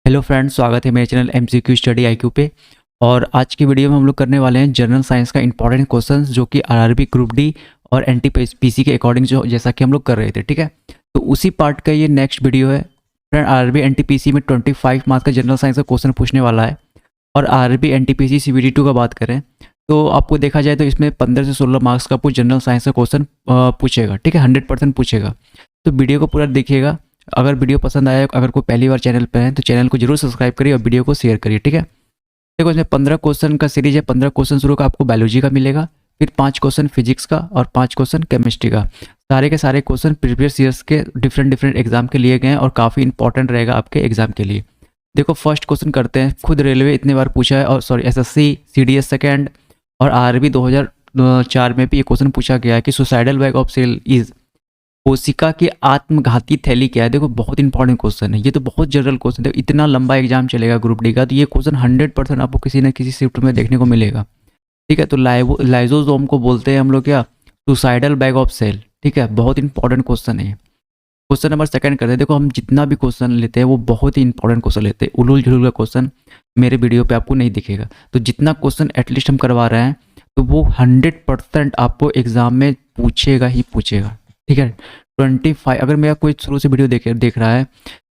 Hello friends, स्वागत है मेरे चैनल एमसीक्यू स्टडी आईक्यू पे। और आज की वीडियो में हम लोग करने वाले हैं जनरल साइंस का इंपॉर्टेंट क्वेश्चंस जो कि आरआरबी ग्रुप डी और एनटीपीसी के अकॉर्डिंग जो जैसा कि हम लोग कर रहे थे। ठीक है, तो उसी पार्ट का ये नेक्स्ट वीडियो है। फ्रेंड, आरआरबी एनटीपीसी में 25 मार्क्स का जनरल साइंस का क्वेश्चन पूछने वाला है। और आरआरबी एनटीपीसी सीबीडी 2 का बात करें तो आपको देखा जाए तो इसमें 15 से 16 मार्क्स का आपको जनरल साइंस का क्वेश्चन पूछेगा। ठीक है, 100% पूछेगा। तो वीडियो को पूरा देखिएगा। अगर वीडियो पसंद आया, अगर कोई पहली बार चैनल पर है तो चैनल को जरूर सब्सक्राइब करिए और वीडियो को शेयर करिए। ठीक है, देखो इसमें 15 क्वेश्चन का सीरीज है। 15 क्वेश्चन शुरू का आपको बायोलॉजी का मिलेगा, फिर 5 क्वेश्चन फिजिक्स का और 5 क्वेश्चन केमिस्ट्री का। सारे के सारे क्वेश्चन प्रीवियस ईयर्स के डिफरेंट एग्जाम के लिए गए हैं और काफ़ी इंपॉर्टेंट रहेगा आपके एग्जाम के लिए। देखो फर्स्ट क्वेश्चन करते हैं। खुद रेलवे इतने बार पूछा है, और सॉरी एसएससी, सीडीएस सेकेंड और आरआरबी 2004 में भी ये क्वेश्चन पूछा गया है कि suicidal bag of cell is, कोशिका की आत्मघाती थैली क्या है। देखो बहुत इंपॉर्टेंट क्वेश्चन है ये, तो बहुत जनरल क्वेश्चन है। इतना लंबा एग्जाम चलेगा ग्रुप डी का, तो ये क्वेश्चन 100% आपको किसी न किसी शिफ्ट में देखने को मिलेगा। ठीक है, तो लाइजोसोम को बोलते हैं हम लोग क्या, सुसाइडल बैग ऑफ सेल। ठीक है, बहुत इंपॉर्टेंट क्वेश्चन है ये। क्वेश्चन नंबर सेकंड करते हैं। देखो हम जितना भी क्वेश्चन लेते हैं वो बहुत ही इंपॉर्टेंट क्वेश्चन लेते हैं। उलूल झुलूल का क्वेश्चन मेरे वीडियो पे आपको नहीं दिखेगा। तो जितना क्वेश्चन एटलीस्ट हम करवा रहे हैं तो वो 100% आपको एग्जाम में पूछेगा ही पूछेगा। ठीक है, 25, अगर मेरा कोई शुरू से वीडियो देख रहा है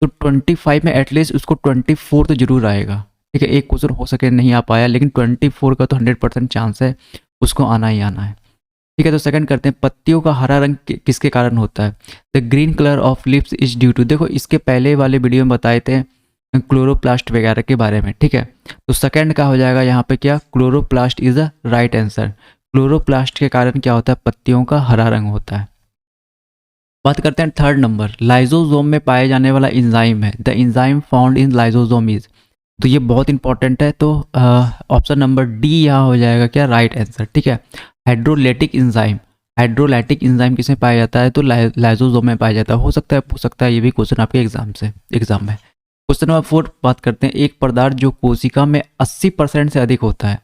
तो 25 में एटलीस्ट उसको 24 तो जरूर आएगा। ठीक है, एक क्वेश्चन हो सके नहीं आ पाया, लेकिन 24 का तो 100% चांस है उसको आना ही आना है। ठीक है, तो सेकंड करते हैं। पत्तियों का हरा रंग किसके कारण होता है। The green colour of leaves is due to, देखो इसके पहले वाले वीडियो में बताए थे क्लोरोप्लास्ट वगैरह के बारे में। ठीक है, तो सेकंड का हो जाएगा यहाँ पे क्या, chloroplast is the right answer. Chloroplast के कारण क्या होता है, पत्तियों का हरा रंग होता है। बात करते हैं थर्ड नंबर। लाइजोसोम में पाए जाने वाला इंजाइम है, the enzyme found in lysosome is, तो ये बहुत इंपॉर्टेंट है। तो ऑप्शन नंबर डी यहाँ हो जाएगा क्या, राइट आंसर। ठीक है, हाइड्रोलाइटिक इंजाइम, हाइड्रोलाइटिक इंजाइम किसमें पाया जाता है, तो लाइजोसोम में पाया जाता है। हो सकता है ये भी क्वेश्चन आपके एग्जाम में। क्वेश्चन नंबर 4 बात करते हैं। एक पदार्थ जो कोशिका में 80% से अधिक होता है,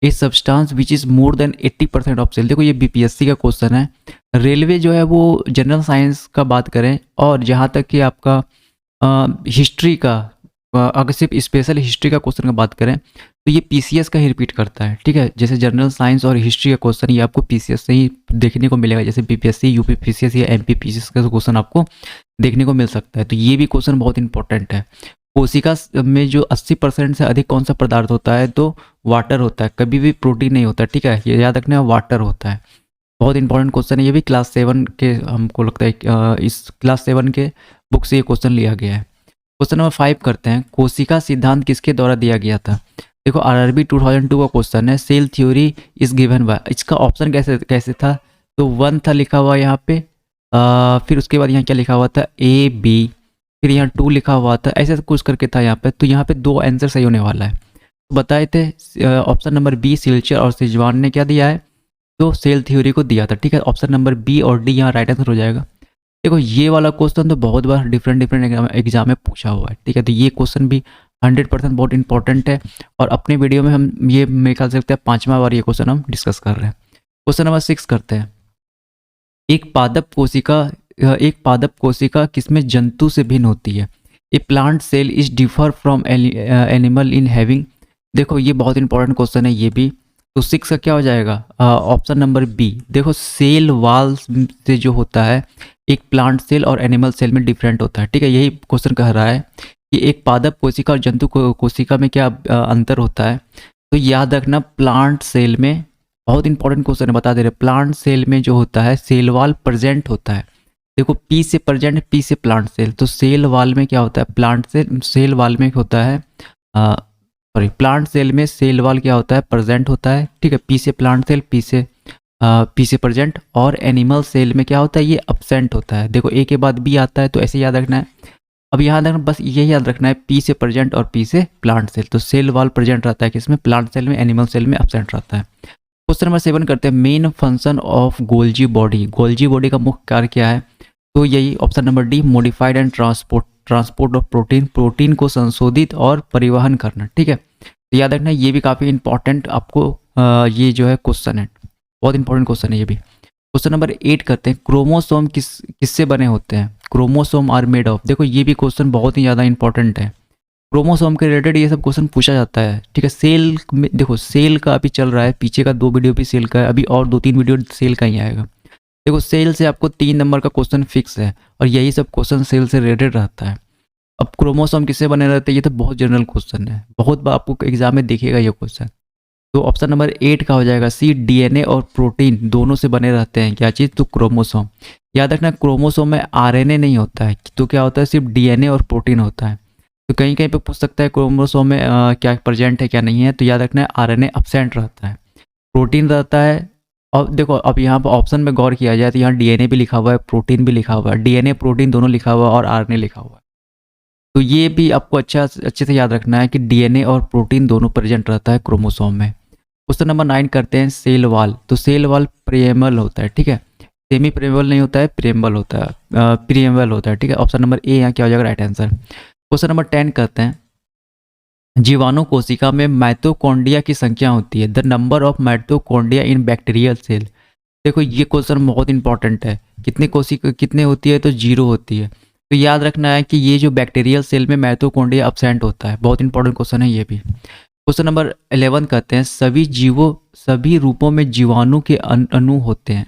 a substance which is more than 80% of cell. देखो ये बीपीएससी का क्वेश्चन है। रेलवे जो है वो जनरल साइंस का बात करें, और जहाँ तक कि आपका हिस्ट्री का, अगर सिर्फ स्पेशल हिस्ट्री का क्वेश्चन का बात करें तो ये पीसीएस का ही रिपीट करता है। ठीक है, जैसे जनरल साइंस और हिस्ट्री का क्वेश्चन ये आपको पीसीएस से ही देखने को मिलेगा, जैसे बीपीएससी, यूपी पीसीएस या एमपी पीसीएस का क्वेश्चन आपको देखने को मिल सकता है। तो ये भी क्वेश्चन बहुत इंपॉर्टेंट है। कोशिका में जो 80% से अधिक कौन सा पदार्थ होता है, तो वाटर होता है, कभी भी प्रोटीन नहीं होता। ठीक है, ये याद रखना, वाटर होता है। बहुत इंपॉर्टेंट क्वेश्चन है ये भी। क्लास 7 के, हमको लगता है इस क्लास 7 के बुक से ये क्वेश्चन लिया गया है। क्वेश्चन नंबर 5 करते हैं। कोशिका सिद्धांत किसके द्वारा दिया गया था। देखो आरआरबी 2002 का क्वेश्चन है। Cell theory is given by, इसका ऑप्शन कैसे था, तो 1 था लिखा हुआ यहाँ पे, फिर उसके बाद यहाँ क्या लिखा हुआ था, ए बी, फिर यहाँ 2 लिखा हुआ था, ऐसे कुछ करके था यहाँ पे। तो यहाँ पे 2 आंसर सही होने वाला है। तो बताए थे ऑप्शन नंबर बी, सिल्चर और सिजवान ने क्या दिया है, तो सेल थ्योरी को दिया था। ठीक है, ऑप्शन नंबर बी और डी यहाँ राइट आंसर हो जाएगा। देखो ये वाला क्वेश्चन तो बहुत बार डिफरेंट एग्जाम में पूछा हुआ है। ठीक है, तो ये क्वेश्चन भी 100% बहुत इंपॉर्टेंट है। और अपने वीडियो में हम ये मेरे ख्याल से लगता है 5वां बार ये क्वेश्चन हम डिस्कस कर रहे हैं। क्वेश्चन नंबर 6 करते हैं। एक पादप कोशिका किसमें जंतु से भिन्न होती है। A plant cell is differ from animal in having, देखो ये बहुत इंपॉर्टेंट क्वेश्चन है ये भी। तो 6 का क्या हो जाएगा, ऑप्शन नंबर बी। देखो सेल वाल से जो होता है, एक प्लांट सेल और एनिमल सेल में डिफरेंट होता है। ठीक है, यही क्वेश्चन कह रहा है कि एक पादप कोशिका और जंतु कोशिका में क्या अंतर होता है। तो याद रखना, प्लांट सेल में, बहुत इंपॉर्टेंट क्वेश्चन है, बता दे रहे, प्लांट सेल में जो होता है सेल वाल प्रेजेंट होता है। देखो पी से प्रेजेंट, पी से प्लांट सेल, तो सेल वाल में क्या होता है, प्लांट सेल वाल में होता है, सॉरी प्लांट सेल में सेल वाल क्या होता है, प्रेजेंट होता है। ठीक है, पी से प्लांट सेल, पी से प्रेजेंट। और एनिमल सेल में क्या होता है, ये अब्सेंट होता है। देखो ए के बाद बी आता है, तो ऐसे याद रखना है। अब यहाँ रखना, बस यही याद रखना है, पी से प्रेजेंट और पी से प्लांट सेल। तो सेल वाल प्रेजेंट रहता है किसमें, प्लांट सेल में, एनिमल सेल में अब्सेंट रहता है। क्वेश्चन नंबर 7 करते हैं। Main function of Golgi body, Golgi body का मुख्य कार्य क्या है, तो यही option number D, modified and transport of protein को संशोधित और परिवहन करना। ठीक है, तो याद रखना ये भी काफ़ी इंपॉर्टेंट आपको ये जो है क्वेश्चन है, बहुत इंपॉर्टेंट क्वेश्चन है ये भी। क्वेश्चन नंबर 8 करते हैं। क्रोमोसोम किससे बने होते हैं, क्रोमोसोम आर मेड ऑफ, देखो ये भी क्वेश्चन बहुत ही ज़्यादा इंपॉर्टेंट है। क्रोमोसोम के रिलेटेड ये सब क्वेश्चन पूछा जाता है, ठीक है। सेल में देखो, सेल का अभी चल रहा है, पीछे का 2 वीडियो भी सेल का है, अभी और 2-3 वीडियो सेल का ही आएगा। देखो सेल से आपको 3 नंबर का क्वेश्चन फिक्स है, और यही सब क्वेश्चन सेल से रिलेटेड रहता है। अब क्रोमोसोम किससे बने रहते हैं, ये तो बहुत जनरल क्वेश्चन है, बहुत बार आपको एग्जाम में दिखेगा ये क्वेश्चन। तो ऑप्शन नंबर 8 का हो जाएगा सी, डीएनए और प्रोटीन दोनों से बने रहते हैं क्या चीज़, तो क्रोमोसोम। याद रखना क्रोमोसोम में आरएनए नहीं होता है, तो क्या होता है, सिर्फ डीएनए और प्रोटीन होता है। तो कहीं कहीं पे पूछ सकता है क्रोमोसोम में क्या प्रेजेंट है क्या नहीं है, तो याद रखना है आरएनए अब्सेंट रहता है, प्रोटीन रहता है। और देखो अब यहाँ पर ऑप्शन में गौर किया जाए तो यहाँ डीएनए भी लिखा हुआ है, प्रोटीन भी लिखा हुआ है, डीएनए प्रोटीन दोनों लिखा हुआ है और आरएनए लिखा हुआ है। तो ये भी आपको अच्छे से याद रखना है कि डीएनए और प्रोटीन दोनों प्रेजेंट रहता है क्रोमोसोम में। क्वेश्चन नंबर 9 करते हैं, सेल वाल। तो सेल वाल प्रिएमल होता है, ठीक है, सेमी प्रिएमल नहीं होता है, प्रिएमल होता है, प्रिएमल होता है, ठीक है। ऑप्शन नंबर ए यहाँ क्या हो जाएगा राइट आंसर। क्वेश्चन नंबर 10 करते हैं, जीवाणु कोशिका में माइटोकॉन्ड्रिया की संख्या होती है, the number of mitochondria in bacterial cell. देखो ये क्वेश्चन बहुत इंपॉर्टेंट है, कितने कोशिका कितने होती है, तो 0 होती है। तो याद रखना है कि ये जो बैक्टीरियल सेल में माइटोकॉन्ड्रिया अब्सेंट होता है, बहुत इंपॉर्टेंट क्वेश्चन है ये भी। क्वेश्चन नंबर 11 कहते हैं, सभी रूपों में जीवाणु के अणु होते हैं,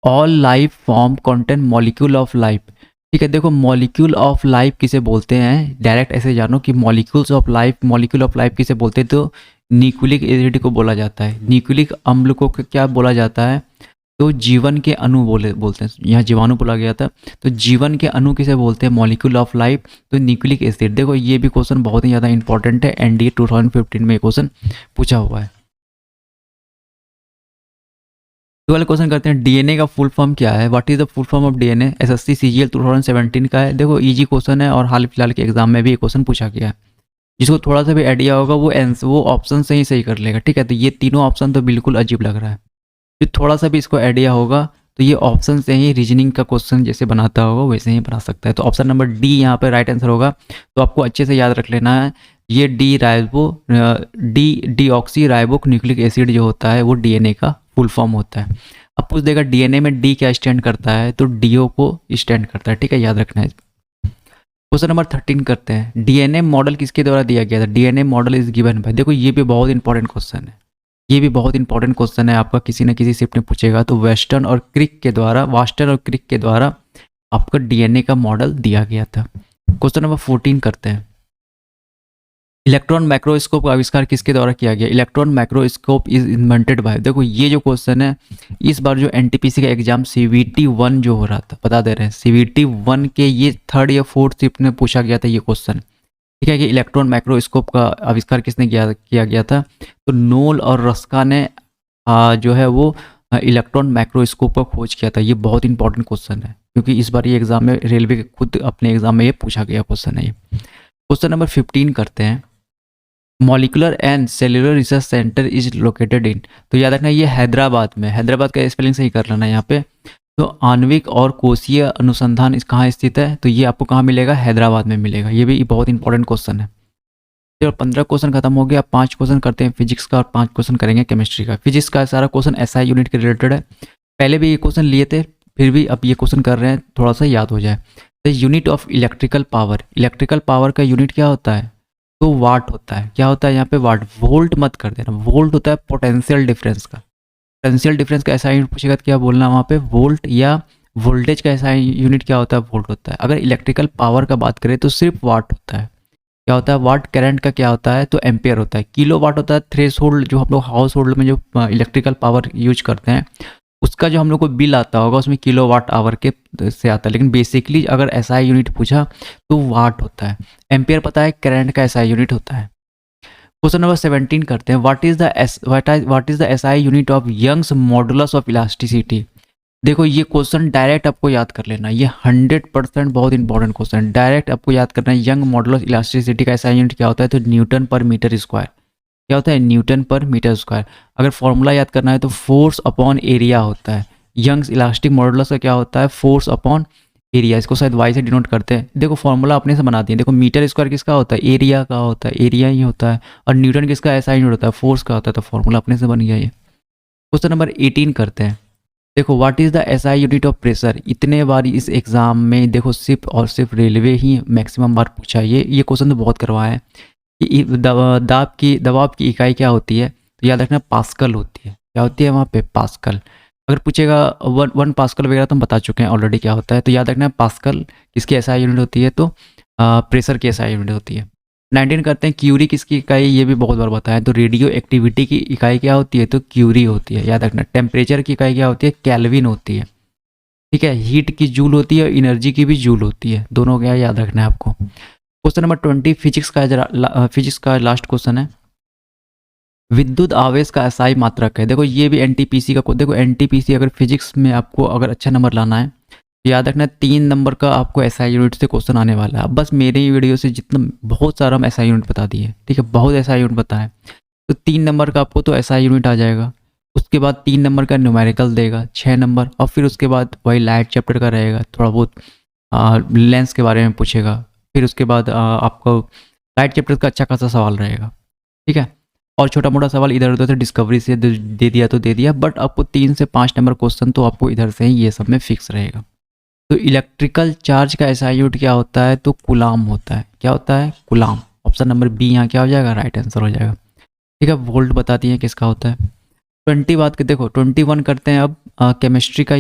all life form content molecule of life, ठीक है। देखो मॉलिक्यूल ऑफ लाइफ किसे बोलते हैं, डायरेक्ट ऐसे जानो कि मॉलिक्यूल ऑफ लाइफ किसे बोलते हैं, तो न्यूक्लिक एसिड को बोला जाता है, न्यूक्लिक अम्ल को क्या बोला जाता है, तो जीवन के अणु बोलते हैं। यहाँ जीवाणु बोला गया था, तो जीवन के अणु किसे बोलते हैं, मॉलिक्यूल ऑफ लाइफ, तो न्यूक्लिक एसिड। देखो ये भी क्वेश्चन बहुत ही ज़्यादा इंपॉर्टेंट है, एनडीए 2015 में क्वेश्चन पूछा हुआ है। तो वाले क्वेश्चन करते हैं, डीएनए का फुल फॉर्म क्या है, what is the full form of DNA, SSC CGL 2017 का है। देखो इजी क्वेश्चन है और हाल फिलहाल के एग्जाम में भी ये क्वेश्चन पूछा गया है। जिसको थोड़ा सा भी आइडिया होगा वो ऑप्शन से ही सही कर लेगा, ठीक है। तो ये तीनों ऑप्शन तो बिल्कुल अजीब लग रहा है, जो थोड़ा सा भी इसको आइडिया होगा तो ये ऑप्शन से ही रीजनिंग का क्वेश्चन जैसे बनाता होगा वैसे ही बना सकता है। तो ऑप्शन नंबर डी यहाँ पे राइट आंसर होगा। तो आपको अच्छे से याद रख लेना है, ये डीऑक्सी राइबो न्यूक्लिक एसिड जो होता है वो डीएनए का फुल फॉर्म होता है। अब पूछ देगा डीएनए में डी क्या स्टैंड करता है, तो डीओ को स्टैंड करता है, ठीक है, याद रखना है। क्वेश्चन नंबर 13 करते हैं, डीएनए मॉडल किसके द्वारा दिया गया था, DNA model is given bye. देखो ये भी बहुत इंपॉर्टेंट क्वेश्चन है, ये भी बहुत इंपॉर्टेंट क्वेश्चन है, आपका किसी न किसी शिफ्ट में पूछेगा। तो वास्टन और क्रिक के द्वारा आपका डीएनए का मॉडल दिया गया था। क्वेश्चन नंबर 14 करते हैं, इलेक्ट्रॉन माइक्रोस्कोप का आविष्कार किसके द्वारा किया गया, electron microscope is invented by. देखो ये जो क्वेश्चन है, इस बार जो एनटीपीसी का एग्जाम CVT 1 जो हो रहा था, बता दे रहे हैं CVT 1 के ये 3rd या 4th शिफ्ट में पूछा गया था ये क्वेश्चन, ठीक है, कि इलेक्ट्रॉन माइक्रोस्कोप का आविष्कार किसने किया गया था। तो नोल और रस्का ने जो है वो इलेक्ट्रॉन माइक्रोस्कोप का खोज किया था। ये बहुत इंपॉर्टेंट क्वेश्चन है, क्योंकि इस बार ये एग्जाम में रेलवे के खुद अपने एग्जाम में ये पूछा गया क्वेश्चन है ये। क्वेश्चन नंबर 15 करते हैं, molecular and cellular research centre is located in. तो याद रखना ये हैदराबाद में, हैदराबाद का स्पेलिंग सही कर लेना यहाँ पे। तो आणविक और कोशीय अनुसंधान इस कहाँ स्थित है, तो ये आपको कहाँ मिलेगा, हैदराबाद में मिलेगा। ये भी बहुत इंपॉर्टेंट क्वेश्चन है। और 15 क्वेश्चन खत्म हो गया, 5 क्वेश्चन करते हैं फिजिक्स का और 5 क्वेश्चन करेंगे केमिस्ट्री का। फिजिक्स का सारा क्वेश्चन SI यूनिट के रिलेटेड है, पहले भी ये क्वेश्चन लिए थे, फिर भी अब ये क्वेश्चन कर रहे हैं, थोड़ा सा याद हो जाए। The unit of electrical power का यूनिट क्या होता है, तो वाट होता है। क्या होता है यहाँ पे, वाट, वोल्ट मत कर देना, वोल्ट होता है पोटेंशियल डिफरेंस का। पोटेंशियल डिफरेंस का SI यूनिट पूछेगा तो क्या बोलना वहाँ पे, वोल्ट, या वोल्टेज का SI यूनिट क्या होता है, वोल्ट होता है। अगर इलेक्ट्रिकल पावर का बात करें तो सिर्फ वाट होता है। क्या होता है, वाट। करंट का क्या होता है, तो एम्पियर होता है। किलो वाट होता है थ्रेशोल्ड, जो हम लोग हाउस होल्ड में जो इलेक्ट्रिकल पावर यूज करते हैं उसका जो हम लोग को बिल आता होगा उसमें किलो वाट आवर के से आता है। लेकिन बेसिकली अगर SI यूनिट पूछा तो वाट होता है। एम्पियर पता है, करंट का SI यूनिट होता है। क्वेश्चन नंबर 17 करते हैं, what is the SI unit of Young's modulus of elasticity. देखो ये क्वेश्चन डायरेक्ट आपको याद कर लेना, ये 100% बहुत इंपॉर्टेंट क्वेश्चन, डायरेक्ट आपको याद करना है। यंग मॉडुलस इलास्टिसिटी का SI यूनिट क्या होता है, तो न्यूटन पर मीटर स्क्वायर। क्या होता है, न्यूटन पर मीटर स्क्वायर। अगर फॉर्मूला याद करना है तो फोर्स अपॉन एरिया होता है। यंग्स इलास्टिक मॉडुलस का क्या होता है, फोर्स अपॉन एरिया। इसको शायद वाई से डिनोट करते हैं। देखो फॉर्मूला अपने से बना दिए। देखो मीटर स्क्वायर किसका होता है, एरिया का होता है, एरिया ही होता है। और न्यूटन किसका SI यूनिट होता है, फोर्स का होता है। तो फॉर्मूला अपने से बन गया ये। क्वेश्चन नंबर 18 करते हैं। देखो what is the SI unit of pressure, इतने बार इस एग्जाम में देखो सिर्फ और सिर्फ रेलवे ही मैक्सिमम बार पूछा है। ये क्वेश्चन तो बहुत करवाए हैं कि दबाव की इकाई क्या होती है, तो याद रखना पास्कल होती है। क्या होती है वहाँ पे? पास्कल। अगर पूछेगा वन पास्कल वगैरह तो हम बता चुके हैं ऑलरेडी क्या होता है, तो याद रखना पास्कल किसकी एसआई यूनिट होती है, तो प्रेशर की एसआई यूनिट होती है। 19 करते हैं क्यूरी किसकी इकाई, ये भी बहुत बार बताया, तो रेडियो एक्टिविटी की इकाई क्या होती है, तो क्यूरी होती है। याद रखना टेम्परेचर की इकाई क्या होती है, केल्विन होती है। ठीक है, हीट की जूल होती है और एनर्जी की भी जूल होती है, दोनों क्या याद रखना है आपको। क्वेश्चन नंबर 20 फिजिक्स का लास्ट क्वेश्चन है। विद्युत आवेश का एसआई मात्रक है। देखो ये भी एनटीपीसी का, देखो एनटीपीसी अगर फिजिक्स में आपको अगर अच्छा नंबर लाना है, याद रखना 3 नंबर का आपको एसआई यूनिट से क्वेश्चन आने वाला है। अब बस मेरे ही वीडियो से जितना बहुत सारा हम एसआई यूनिट बता दिए, ठीक है, बहुत एसआई यूनिट बताए, तो 3 नंबर का आपको तो एसआई यूनिट आ जाएगा। उसके बाद 3 नंबर का न्यूमेरिकल देगा 6 नंबर, और फिर उसके बाद वही लाइट चैप्टर का रहेगा, थोड़ा बहुत लेंस के बारे में पूछेगा। फिर उसके बाद आपको लाइट चैप्टर का अच्छा खासा सवाल रहेगा, ठीक है, और छोटा मोटा सवाल इधर उधर से डिस्कवरी से दे दिया तो दे दिया, बट आपको 3 से 5 नंबर क्वेश्चन तो आपको इधर से ही ये सब में फिक्स रहेगा। तो इलेक्ट्रिकल चार्ज का एसआई यूनिट क्या होता है, तो कूलाम होता है। क्या होता है? कूलाम। ऑप्शन नंबर बी यहाँ क्या हो जाएगा, राइट आंसर हो जाएगा। ठीक है, वोल्ट बताती है किसका होता है। 20 बात के देखो 21 करते हैं अब। केमिस्ट्री का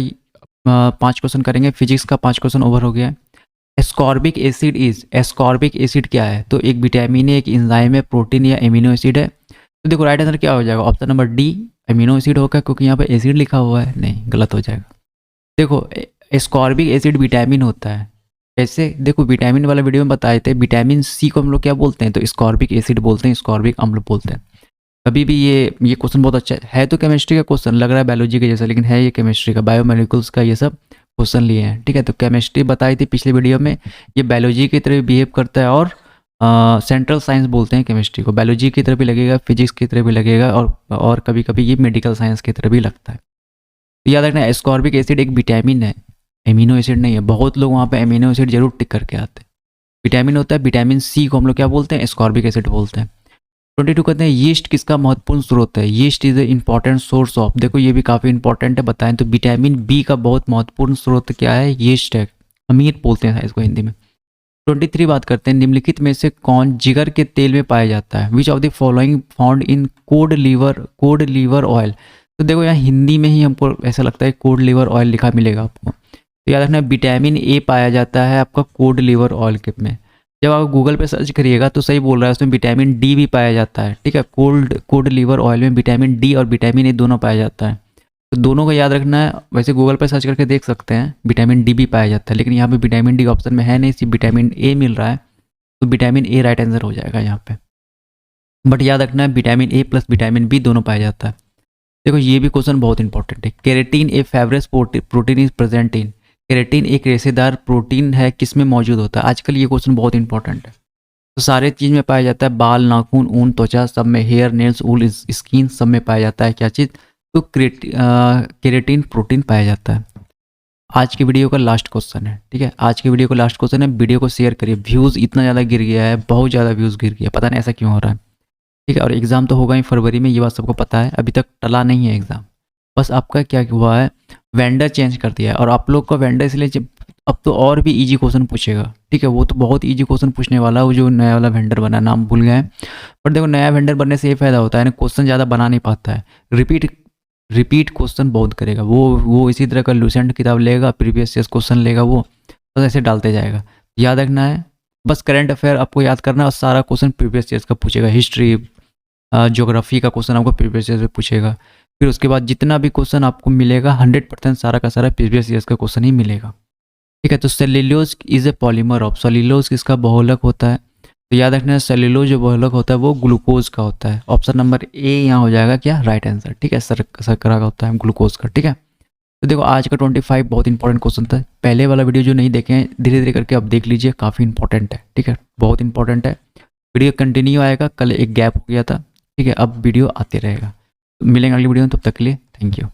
5 क्वेश्चन करेंगे, फिजिक्स का 5 क्वेश्चन ओवर हो गया है। Ascorbic acid is, ascorbic acid क्या है, तो एक विटामिन है, एक एंजाइम है, प्रोटीन या एमिनो एसिड है। तो देखो राइट आंसर क्या हो जाएगा, option number D amino acid होगा, क्योंकि यहाँ पे एसिड लिखा हुआ है, नहीं गलत हो जाएगा। देखो एस्कॉर्बिक एसिड विटामिन होता है। कैसे? देखो विटामिन वाला वीडियो में बताए थे, विटामिन सी को हम लोग क्या बोलते हैं, तो एस्कॉर्बिक एसिड बोलते हैं, एस्कॉर्बिक अम्ल बोलते हैं। कभी भी ये क्वेश्चन बहुत अच्छा है तो केमिस्ट्री का क्वेश्चन लग रहा है बायोलॉजी के जैसा, लेकिन है ये केमिस्ट्री का, बायोमोलिकुल्स का ये सब क्वेश्चन लिए हैं। ठीक है, तो केमिस्ट्री बताई थी पिछले वीडियो में, ये बायोलॉजी की तरह बिहेव करता है, और सेंट्रल साइंस बोलते हैं केमिस्ट्री को। बायोलॉजी की तरह भी लगेगा, फिजिक्स की तरह भी लगेगा, और कभी कभी ये मेडिकल साइंस की तरह भी लगता है। तो याद रखना एस्कॉर्बिक एसिड एक विटामिन है, एमिनो एसिड नहीं है। बहुत लोग वहाँ पे एमिनो एसिड जरूर टिक करके आते हैं। विटामिन होता है, विटामिन सी को हम लोग क्या बोलते हैं, एस्कॉर्बिक एसिड बोलते हैं। 22 कहते हैं यीस्ट किसका महत्वपूर्ण स्रोत है, yeast is a important source of. देखो ये भी काफ़ी इंपॉर्टेंट है, बताएं तो विटामिन बी का बहुत महत्वपूर्ण स्रोत क्या है, यीस्ट है, अमीर बोलते हैं इसको हिंदी में। 23 बात करते हैं, निम्नलिखित में से कौन जिगर के तेल में पाया जाता है, which of the following found in cod liver oil. तो देखो यहाँ हिंदी में ही हमको ऐसा लगता है कोड लीवर ऑयल लिखा मिलेगा आपको, तो याद रखना विटामिन ए पाया जाता है आपका कोड लीवर ऑयल के में। जब आप गूगल पे सर्च करिएगा तो सही बोल रहा है, उसमें विटामिन डी भी पाया जाता है। ठीक है, कोड लीवर ऑयल में विटामिन डी और विटामिन ए दोनों पाया जाता है, तो दोनों को याद रखना है। वैसे गूगल पे सर्च करके देख सकते हैं, विटामिन डी भी पाया जाता है, लेकिन यहाँ पे विटामिन डी ऑप्शन में है नहीं, सिर्फ विटामिन ए मिल रहा है, तो विटामिन ए राइट आंसर हो जाएगा यहाँ पे। बट याद रखना है vitamin A plus vitamin B दोनों पाया जाता है। देखो ये भी क्वेश्चन बहुत इंपॉर्टेंट है। Keratin A favourite protein is present in, keratin एक रेशेदार प्रोटीन है, किसमें मौजूद होता है। आजकल ये क्वेश्चन बहुत इंपॉर्टेंट है। तो सारे चीज़ में पाया जाता है, बाल, नाखून, ऊन, त्वचा सब में, हेयर, नेल्स, वूल, स्किन सब में पाया जाता है। क्या चीज़? तो केरेटिन प्रोटीन पाया जाता है। आज की वीडियो का लास्ट क्वेश्चन है, ठीक है, आज की वीडियो का लास्ट क्वेश्चन है। वीडियो को शेयर करिए, व्यूज़ इतना ज़्यादा गिर गया है, बहुत ज़्यादा व्यूज़ गिर गया, पता नहीं ऐसा क्यों हो रहा है। ठीक है, और एग्ज़ाम तो होगा ही फरवरी में, ये बात सबको पता है, अभी तक टला नहीं है एग्ज़ाम। बस आपका क्या हुआ है, वेंडर चेंज कर दिया है, और आप लोग का वेंडर इसलिए अब तो और भी इजी क्वेश्चन पूछेगा। ठीक है, वो तो बहुत इजी क्वेश्चन पूछने वाला है, वो जो नया वाला वेंडर बना, नाम भूल गए। बट देखो नया वेंडर बनने से ये फ़ायदा होता है ना, क्वेश्चन ज़्यादा बना नहीं पाता है, रिपीट क्वेश्चन बहुत करेगा वो इसी तरह का लूसेंट किताब लेगा, प्रीवियस ईयर क्वेश्चन लेगा, वो बस ऐसे डालते जाएगा। याद रखना है, बस करंट अफेयर आपको याद करना है, और सारा क्वेश्चन प्रीवियस ईयर का पूछेगा। हिस्ट्री, ज्योग्राफी का क्वेश्चन आपको प्रीवियस ईयर से पूछेगा। फिर उसके बाद जितना भी क्वेश्चन आपको मिलेगा 100% सारा का सारा प्रीवियस ईयर का क्वेश्चन ही मिलेगा। ठीक है, तो cellulose is a polymer of, cellulose किसका बहुलक होता है, तो याद रखना है सेल्यूलोज जो बहुलक होता है वो ग्लूकोज का होता है। ऑप्शन नंबर ए यहाँ हो जाएगा क्या, राइट आंसर। ठीक है, शर्करा का होता है ग्लूकोज का। ठीक है, तो देखो आज का 25 बहुत इंपॉर्टेंट क्वेश्चन था। पहले वाला वीडियो जो नहीं देखे हैं धीरे धीरे करके अब देख लीजिए, काफ़ी इंपॉर्टेंट है। ठीक है, बहुत इंपॉर्टेंट है। वीडियो कंटिन्यू आएगा, कल एक गैप हो गया था। ठीक है, अब वीडियो आते रहेगा। मिलेंगे अगली वीडियो में, तब तक के लिए थैंक यू।